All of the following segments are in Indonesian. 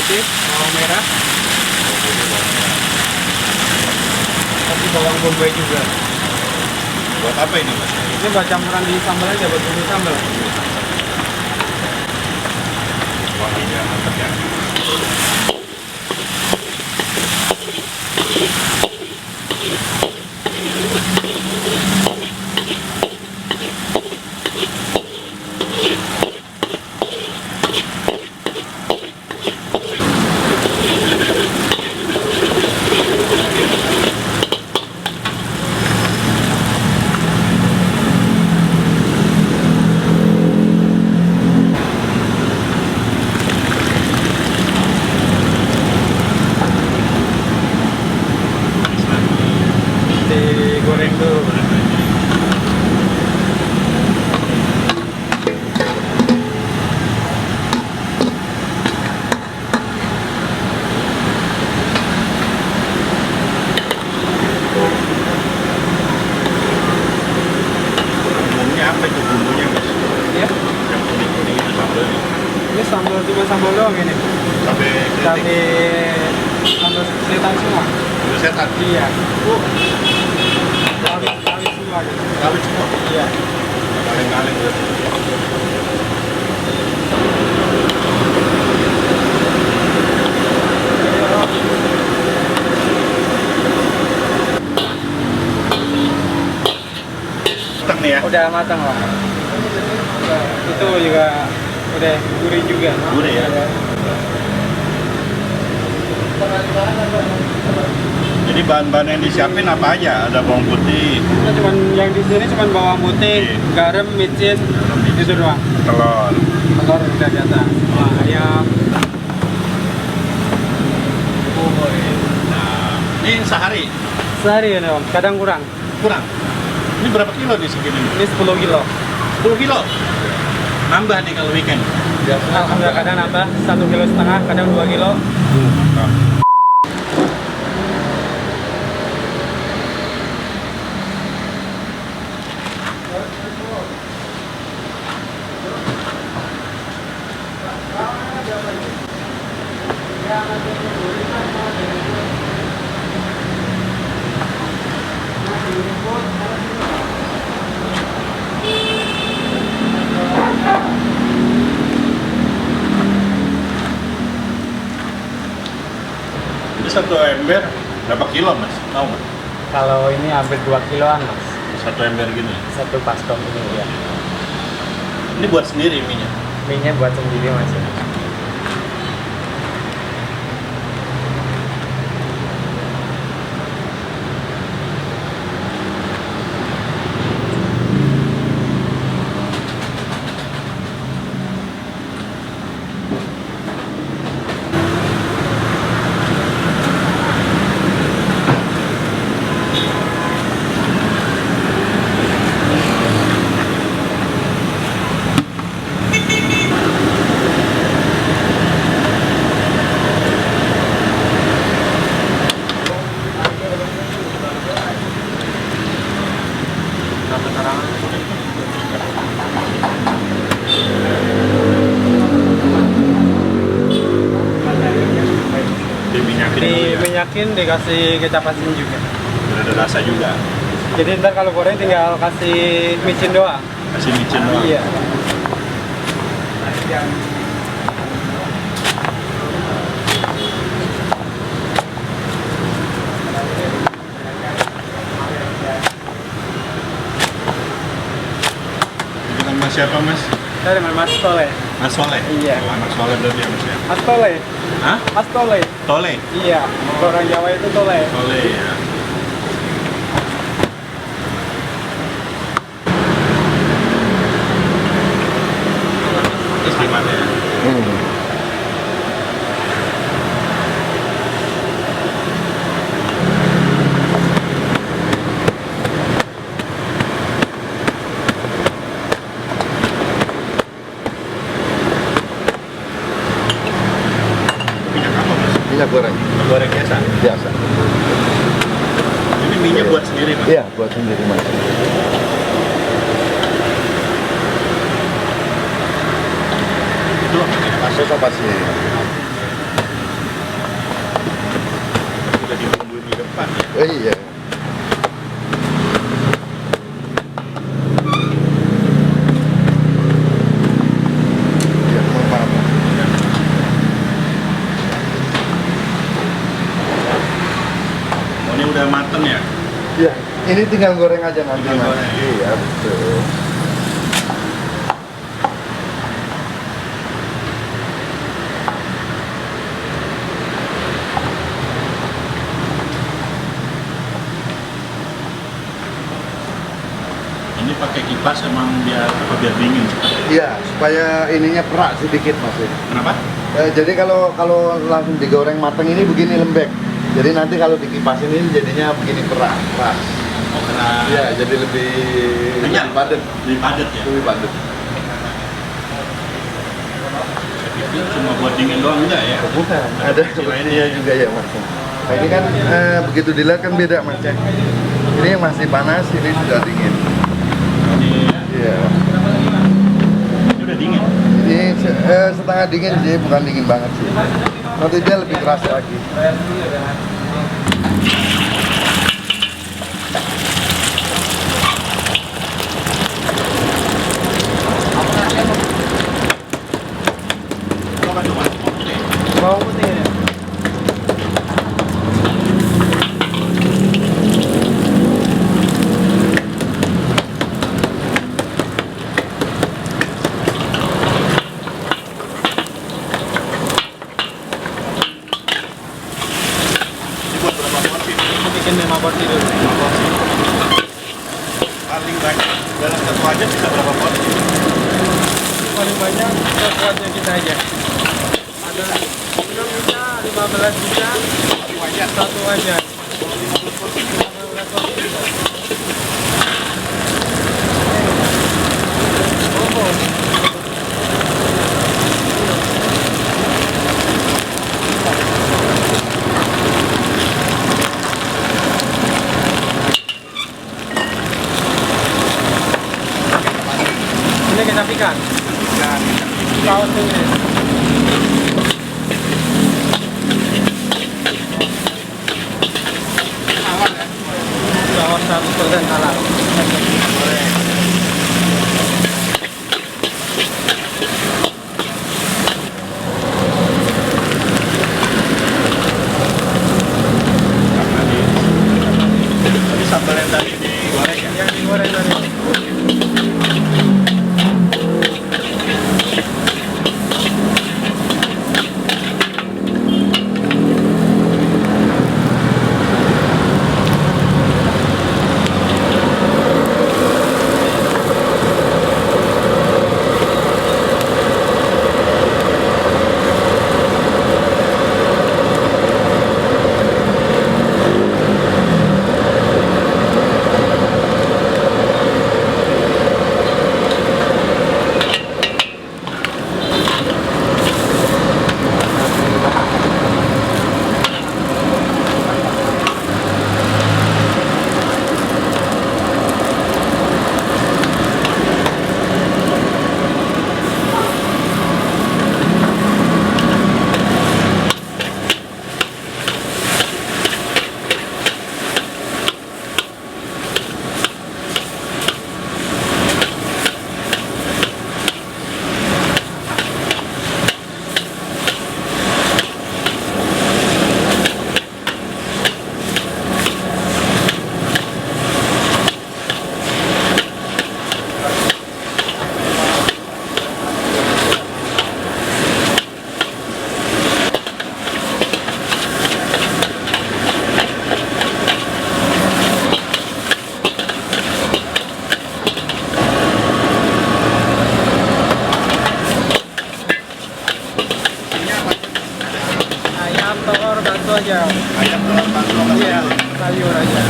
putih, bawang merah, tapi bawang bombay juga. Buat apa ini mas? Ini buat campuran di sambal aja, buat bumbu sambal. Wanginya mantap ya. Digoreng dulu. Bumbunya apa itu bumbunya mas? Ya, Yang kuning-kuning itu sambalnya. ini sambal cuma sambal doang ini. Cabai Cabai keriting. sambal setan semua. Udah setan. Iya. Kawit semua gitu. Kawit semua. Iya. Kaleng-kaleng udah. Matang nih ya. Udah matang lah. Itu juga udah gurih juga. Gurih ya. Jadi bahan-bahan yang disiapin apa aja? Ada bawang putih, Kita cuman yang di sini cuman bawang putih, Iya. garam, micin, itu doang. telur. Telur udah biasa. Wah, ayam. Nah, ini sehari Sehari ya, Om. Kadang kurang. kurang. Ini berapa kilo nih segini? Ini 10 kilo. 10 kilo. Nambah nih kalau weekend. Alhamdulillah kadang nambah 1,5 kilo, kadang 2 kilo. Mantap. Ini satu ember berapa kilo mas? Tahu nggak? Kalau ini hampir 2 kiloan, Mas. Satu ember gini. Satu baskom ini ya. Ini buat sendiri mie-nya. Mie-nya buat sendiri, Mas. Diminyakin, dikasih kecap asin juga. Udah ada rasa juga. Jadi ntar kalau goreng tinggal kasih micin doang. Kasih micin doang. Iya. Itu nama siapa mas? Saya dengan Mas Tole. Mas Soleh? Iya. Oh, anak Soleh berarti ya mas ya? Mas Tole. Hah? Mas Tole. Tole? Iya. Orang Jawa itu Tole. Tole ya. Terus gimana ya? Minyak apa mas? Minyak goreng Goreng biasa? biasa. Ini minyak buat sendiri mas? Iya, buat sendiri mas. Itu apa? Masuk apa sih? Oh iya. Ya, maaf. Oh, ini udah mateng ya? Ya, ini tinggal goreng aja nanti. Tinggal Mas. goreng. Iya, betul. Ini pakai kipas emang biar dingin. Iya, supaya ininya perak sedikit Mas. Kenapa? Jadi kalau langsung digoreng matang ini begini lembek. Jadi nanti kalau dikipasin ini jadinya begini perak. Oh, karena Iya, jadi lebih padat. lebih padat ya. Lebih padat. Saya pikir cuma buat dingin doang enggak ya? Bukan, ada lainnya ini juga ya Mas. Nah, ini kan begitu dilihat kan beda Mas ya. Ini yang masih panas, ini sudah dingin. Ini Iya. udah dingin. Ini setengah dingin sih, bukan dingin banget sih. Nanti dia lebih keras lagi. Coba coba. Oke. Bawang putih ya. Ini buat berapa porsi? Bikin 5 porsi dulu. 5 porsi. Paling banyak dalam satu aja bisa berapa porsi? Paling banyak sekuatnya kita aja. Ada 6 bisa, 15 bisa, satu aja. 15 porsi bisa. Ini kita ikan. Saus ini. Saus 100% halal. Tapi sambal yang tadi digoreng ya? Yang digoreng tadi. Ayam, telur, bakso aja. Ayam telur bakso Iya, sayur aja.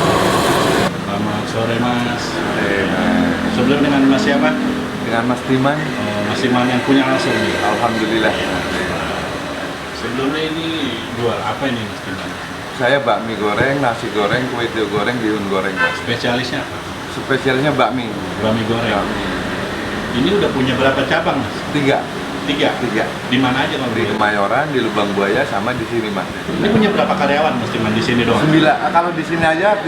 Selamat sore Mas. Sebelum dengan Mas siapa? Dengan Mas Diman, Mas Iman yang punya langsung nih. alhamdulillah. Sebelumnya ini jual apa ini Mas Timan? Saya bakmi goreng, nasi goreng, kue tiaw goreng, bihun goreng, Mas. Spesialisnya apa? Spesialnya bakmi. Bakmi goreng. Bakmi. Ini udah punya berapa cabang Mas? 3. Tiga. Di mana aja kalau Di boleh? Kemayoran, di Lubang Buaya, sama di sini, Mas. Ini punya berapa karyawan Mas Timan di sini doang? 9. Kalau di sini aja 3.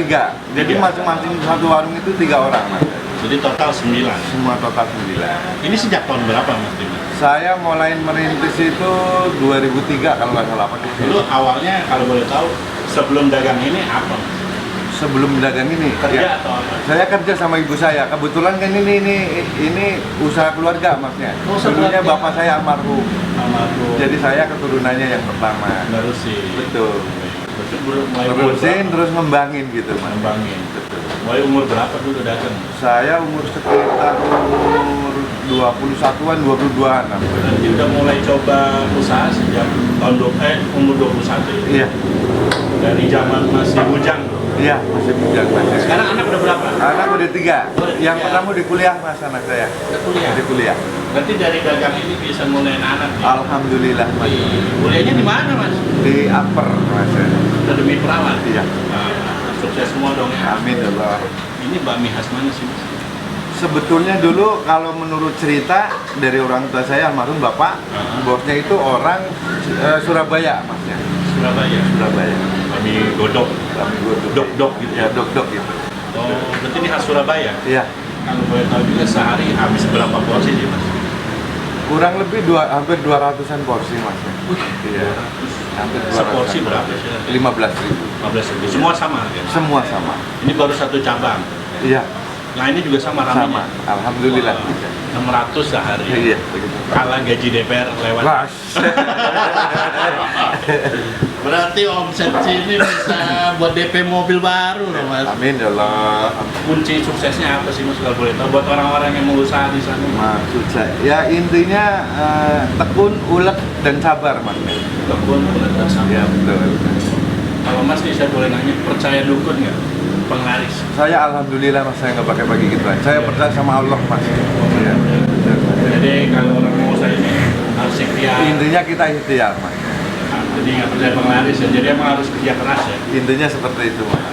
Jadi Tiga. masing-masing satu warung itu 3 orang, Mas. Jadi total 9. Semua total 9. Ini sejak tahun berapa Mas Timan? Saya mulai merintis itu 2003 kalau nggak salah, Pak. Dulu awalnya kalau boleh tahu sebelum dagang ini apa? Sebelum dagang ini Kerja ya, atau apa? saya kerja sama ibu saya. Kebetulan kan ini usaha keluarga, Masnya. Oh, usaha Dulunya keluarga. bapak saya almarhum. Almarhum. Jadi saya keturunannya yang pertama. Nerusin. Betul. Berarti mulai umur Terusin berapa? terus ngembangin gitu, Mas. Ngembangin. Betul. Mulai umur berapa dulu dagang? Saya umur sekitar umur 21-an, 22-an. Berarti udah mulai coba usaha sejak tahun umur 21 ya? Iya. Dari zaman masih bujang. Iya, masih bujang, Mas. Sekarang anak udah berapa? Anak udah 3. Udah Yang 3. pertama di kuliah, Mas, anak saya. Udah kuliah. Di kuliah. Berarti dari dagang ini bisa mulai anak nih. Alhamdulillah, Mas. Kuliahnya di mana Mas? Di upper, Mas. Akademi Perawat. Iya. Nah, sukses semua dong ya. Amin ya Allah. Ini bakmi khas mana sih Mas? Sebetulnya dulu kalau menurut cerita dari orang tua saya almarhum bapak, bosnya itu orang Surabaya, Masnya. Surabaya. Surabaya. Bakmi godok. Kami Dok-dok gitu ya, dok-dok gitu. Oh, berarti ini khas Surabaya. Iya. Kalau boleh tahu juga sehari habis berapa porsi sih Mas? Kurang lebih hampir 200-an porsi, Mas. Iya. Hampir 200. Seporsi berapa sih? 15.000. 15.000. Semua sama ya? Semua sama. Ini baru satu cabang. Iya, Nah ini juga sama sama. ramenya. Alhamdulillah. 600 sehari. Iya, begitu. Kalah gaji DPR lewat. Mas. Berarti omset sini bisa buat DP mobil baru loh Mas. Amin ya Allah. Kunci suksesnya apa sih Mas kalau boleh tahu buat orang-orang yang mau usaha di sana? Maksud saya, ya intinya tekun, ulet, dan sabar, Mas. Tekun, ulet, dan sabar. Ya betul. Kalau Mas nih saya boleh nanya, percaya dukun nggak? Penglaris. Saya alhamdulillah, Mas, saya nggak pakai bagi gitu. Saya percaya sama Allah, Mas. Ya, betul. Jadi kalau orang mau usaha ini harus ikhtiar. Intinya kita ikhtiar, Mas. Jadi nggak percaya penglaris ya. Jadi emang harus kerja keras ya. Intinya seperti itu, Mas.